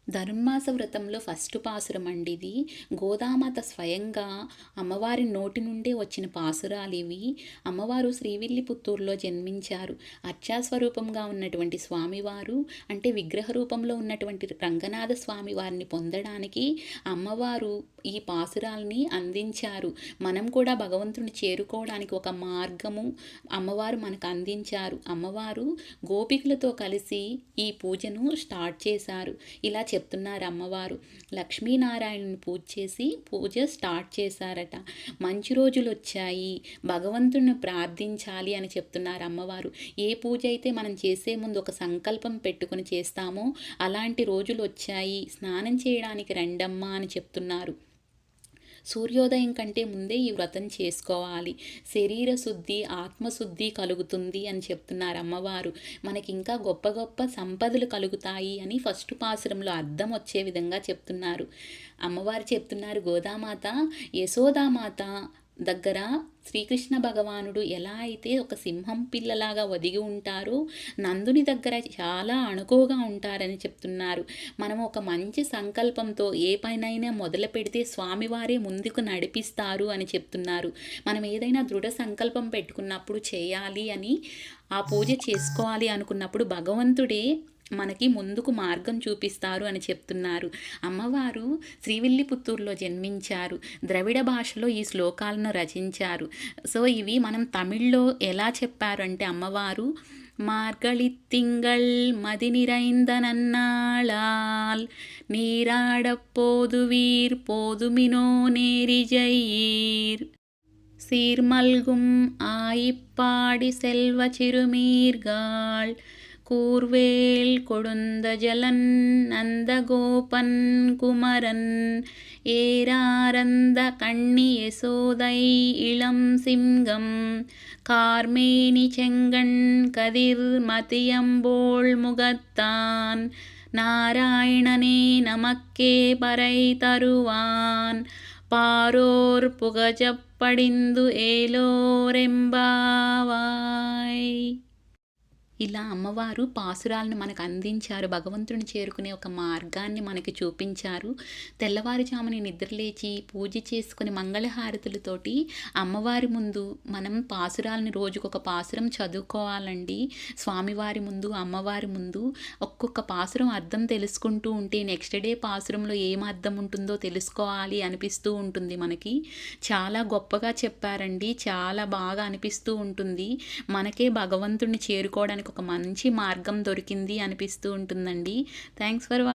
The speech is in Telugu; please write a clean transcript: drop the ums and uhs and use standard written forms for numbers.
ధనుర్మాస వ్రతంలో ఫస్ట్ పాసురం అండి ఇది. గోదామాత స్వయంగా అమ్మవారి నోటి నుండే వచ్చిన పాసురాలివి. అమ్మవారు శ్రీవిల్లిపుత్తూరులో జన్మించారు. అర్చాస్వరూపంగా ఉన్నటువంటి స్వామివారు అంటే విగ్రహ రూపంలో ఉన్నటువంటి రంగనాథ స్వామి వారిని పొందడానికి అమ్మవారు ఈ పాసురాల్ని అందించారు. మనం కూడా భగవంతుని చేరుకోవడానికి ఒక మార్గము అమ్మవారు మనకు అందించారు. అమ్మవారు గోపికలతో కలిసి ఈ పూజను స్టార్ట్ చేశారు. ఇలా చెప్తున్నారు అమ్మవారు. లక్ష్మీనారాయణని పూజ చేసి పూజ స్టార్ట్ చేశారట. మంచి రోజులు వచ్చాయి, భగవంతుని ప్రార్థించాలి అని చెప్తున్నారు అమ్మవారు. ఏ పూజ అయితే మనం చేసే ముందు ఒక సంకల్పం పెట్టుకుని చేస్తామో అలాంటి రోజులు వచ్చాయి, స్నానం చేయడానికి రండమ్మా అని చెప్తున్నారు. సూర్యోదయం కంటే ముందే ఈ వ్రతం చేసుకోవాలి. శరీర శుద్ధి, ఆత్మశుద్ధి కలుగుతుంది అని చెప్తున్నారు అమ్మవారు. మనకి ఇంకా గొప్ప గొప్ప సంపదలు కలుగుతాయి అని ఫస్ట్ పాసురంలో అర్థం వచ్చే విధంగా చెప్తున్నారు. అమ్మవారు చెప్తున్నారు, గోదామాత యశోదామాత దగ్గర శ్రీకృష్ణ భగవానుడు ఎలా అయితే ఒక సింహం పిల్లలాగా ఒదిగి ఉంటారో నందుని దగ్గర చాలా అణుకువగా ఉంటారని చెప్తున్నారు. మనం ఒక మంచి సంకల్పంతో ఏ పనైనా మొదలు పెడితే స్వామివారే ముందుకు నడిపిస్తారు అని చెప్తున్నారు. మనం ఏదైనా దృఢ సంకల్పం పెట్టుకున్నప్పుడు చేయాలి అని, ఆ పూజ చేసుకోవాలి అనుకున్నప్పుడు భగవంతుడే మనకి ముందుకు మార్గం చూపిస్తారు అని చెప్తున్నారు. అమ్మవారు శ్రీవిల్లిపుత్తూరులో జన్మించారు. ద్రవిడ భాషలో ఈ శ్లోకాలను రచించారు. సో ఇవి మనం తమిళ్లో ఎలా చెప్పారంటే అమ్మవారు மார்கழித்திங்கள் மதி நிறைந்த நன்னாளால் நீராடப் போதுவீர் போதுமினோ நேரிஜையீர் சீர்மல்கும் ஆயிப்பாடி செல்வ சிறுமீர்காள் கூர்வேல் கொடுந்த ஜலன் நந்தகோபன் குமரன் ஏராரந்த கண்ணி யசோதை இளம் சிங்கம் கார்மேனி செங்கண் கதிர் மதியம்போள் முகத்தான் நாராயணனே நமக்கே பறை தருவான் பாரோர் புகஜப்படிந்து ఏలోరెంబావాయ్. ఇలా అమ్మవారు పాసురాలను మనకు అందించారు. భగవంతుని చేరుకునే ఒక మార్గాన్ని మనకి చూపించారు. తెల్లవారుజాముని నిద్రలేచి పూజ చేసుకుని మంగళహారతులతోటి అమ్మవారి ముందు మనం పాసురాలని రోజుకొక పాసురం చదువుకోవాలండి. స్వామివారి ముందు, అమ్మవారి ముందు ఒక్కొక్క పాసురం అర్థం తెలుసుకుంటూ ఉంటే నెక్స్ట్ డే పాసురంలో ఏం అర్థం ఉంటుందో తెలుసుకోవాలి అనిపిస్తూ ఉంటుంది మనకి. చాలా గొప్పగా చెప్పారండి. చాలా బాగా అనిపిస్తూ ఉంటుంది. మనకే భగవంతుడిని చేరుకోవడానికి ఒక మంచి మార్గం దొరికింది అనిపిస్తూ ఉంటుందండి. Thanks for